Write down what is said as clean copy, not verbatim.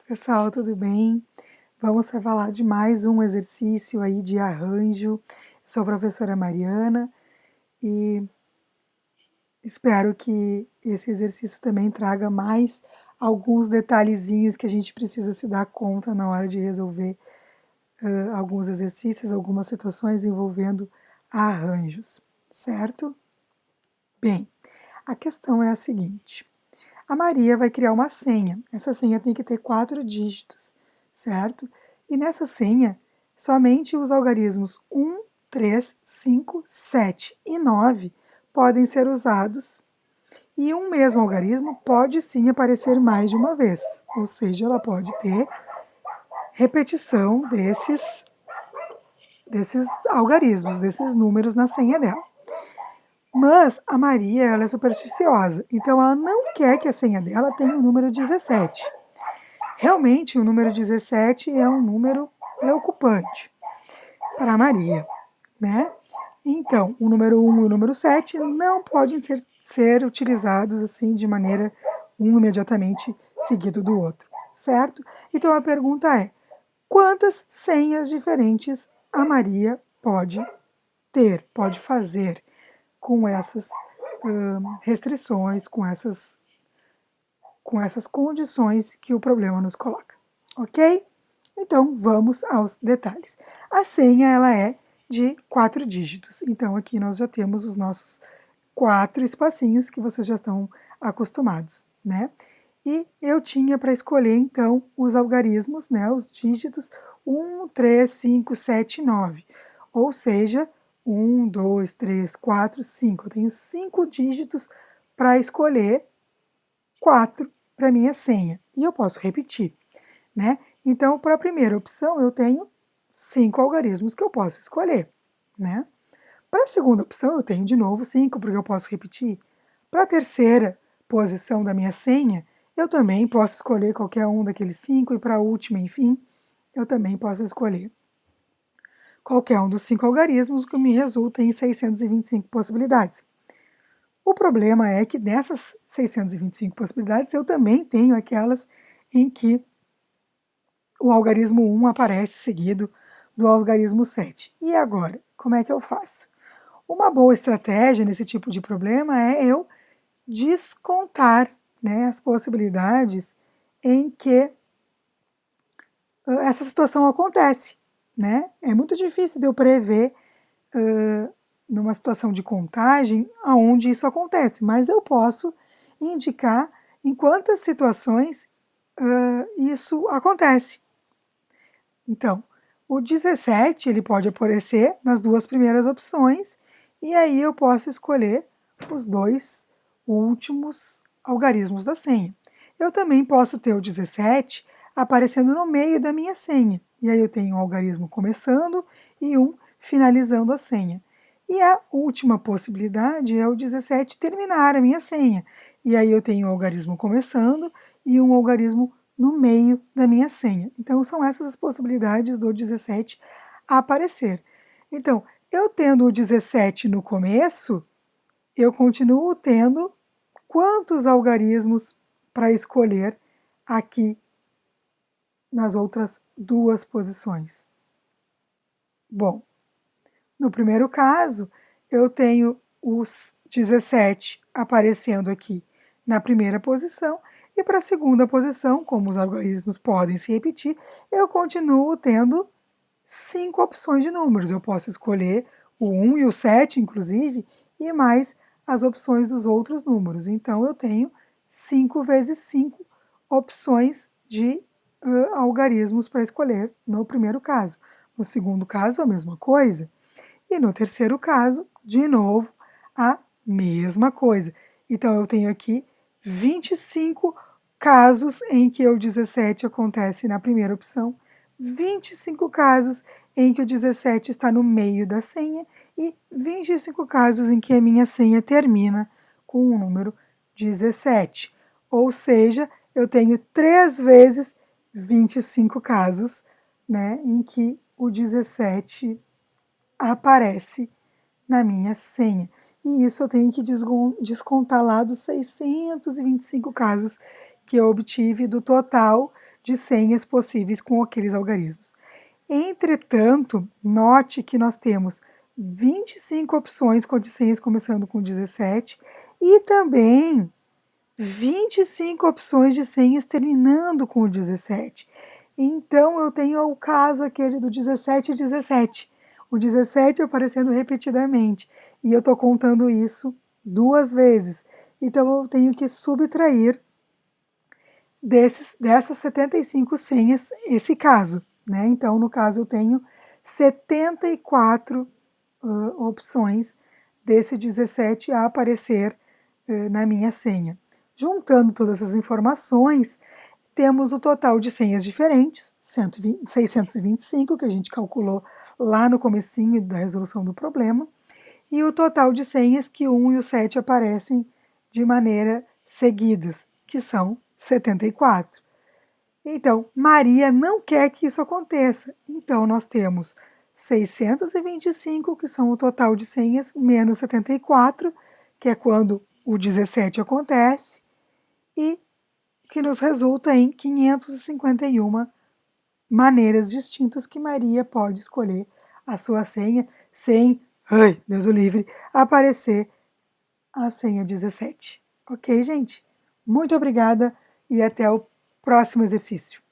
Pessoal, tudo bem? Vamos falar de mais um exercício aí de arranjo. Sou a professora Mariana e espero que esse exercício também traga mais alguns detalhezinhos que a gente precisa se dar conta na hora de resolver alguns exercícios, algumas situações envolvendo arranjos, certo? Bem, a questão é a seguinte. A Maria vai criar uma senha. Essa senha tem que ter 4 dígitos, certo? E nessa senha, somente os algarismos 1, 3, 5, 7 e 9 podem ser usados. E um mesmo algarismo pode sim aparecer mais de uma vez, ou seja, ela pode ter repetição desses algarismos, desses números na senha dela. Mas a Maria, ela é supersticiosa, então ela não quer que a senha dela tenha o número 17. Realmente, o número 17 é um número preocupante para a Maria, né? Então, o número 1 e o número 7 não podem ser utilizados assim de maneira um imediatamente seguido do outro, certo? Então a pergunta é: quantas senhas diferentes a Maria pode ter, pode fazer com essas restrições, com essas condições que o problema nos coloca, ok? Então, vamos aos detalhes. A senha, ela é de 4 dígitos. Então, aqui nós já temos os nossos 4 espacinhos que vocês já estão acostumados, né? E eu tinha para escolher, então, os algarismos, né, os dígitos 1, 3, 5, 7 e 9. Ou seja, 1, 2, 3, 4, 5. Eu tenho 5 dígitos para escolher, 4 para minha senha. E eu posso repetir, né? Então, para a primeira opção, eu tenho 5 algarismos que eu posso escolher, né? Para a segunda opção, eu tenho de novo 5, porque eu posso repetir. Para a terceira posição da minha senha, eu também posso escolher qualquer um daqueles 5, e para a última, enfim, eu também posso escolher qualquer um dos 5 algarismos, que me resulta em 625 possibilidades. O problema é que dessas 625 possibilidades, eu também tenho aquelas em que o algarismo 1 aparece seguido do algarismo 7. E agora, como é que eu faço? Uma boa estratégia nesse tipo de problema é eu descontar, né, as possibilidades em que essa situação acontece, né? É muito difícil de eu prever numa situação de contagem aonde isso acontece, mas eu posso indicar em quantas situações isso acontece. Então, o 17 ele pode aparecer nas duas primeiras opções e aí eu posso escolher os dois últimos algarismos da senha. Eu também posso ter o 17 aparecendo no meio da minha senha. E aí eu tenho um algarismo começando e um finalizando a senha. E a última possibilidade é o 17 terminar a minha senha. E aí eu tenho um algarismo começando e um algarismo no meio da minha senha. Então, são essas as possibilidades do 17 aparecer. Então, eu tendo o 17 no começo, eu continuo tendo quantos algarismos para escolher aqui nas outras duas posições? Bom, no primeiro caso, eu tenho os 17 aparecendo aqui na primeira posição, e para a segunda posição, como os algarismos podem se repetir, eu continuo tendo 5 opções de números. Eu posso escolher o 1 e o 7, inclusive, e mais as opções dos outros números. Então, eu tenho 5 vezes 5 opções de algarismos para escolher no primeiro caso. No segundo caso, a mesma coisa. E no terceiro caso, de novo, a mesma coisa. Então, eu tenho aqui 25 casos em que o 17 acontece na primeira opção, 25 casos em que o 17 está no meio da senha e 25 casos em que a minha senha termina com o número 17. Ou seja, eu tenho 3 vezes 25 casos, né, em que o 17 aparece na minha senha. E isso eu tenho que descontar lá dos 625 casos que eu obtive do total de senhas possíveis com aqueles algarismos. Entretanto, note que nós temos 25 opções de senhas começando com 17 e também 25 opções de senhas terminando com o 17. Então, eu tenho o caso aquele do 17 e 17. O 17 aparecendo repetidamente. E eu estou contando isso 2 vezes. Então, eu tenho que subtrair dessas 75 senhas esse caso, né? Então, no caso, eu tenho 74 opções desse 17 a aparecer na minha senha. Juntando todas essas informações, temos o total de senhas diferentes, 625, que a gente calculou lá no comecinho da resolução do problema, e o total de senhas que o 1 e o 7 aparecem de maneira seguidas, que são 74. Então, Maria não quer que isso aconteça. Então, nós temos 625, que são o total de senhas, menos 74, que é quando o 17 acontece, e que nos resulta em 551 maneiras distintas que Maria pode escolher a sua senha sem, ai, Deus o livre, aparecer a senha 17. Ok, gente? Muito obrigada e até o próximo exercício.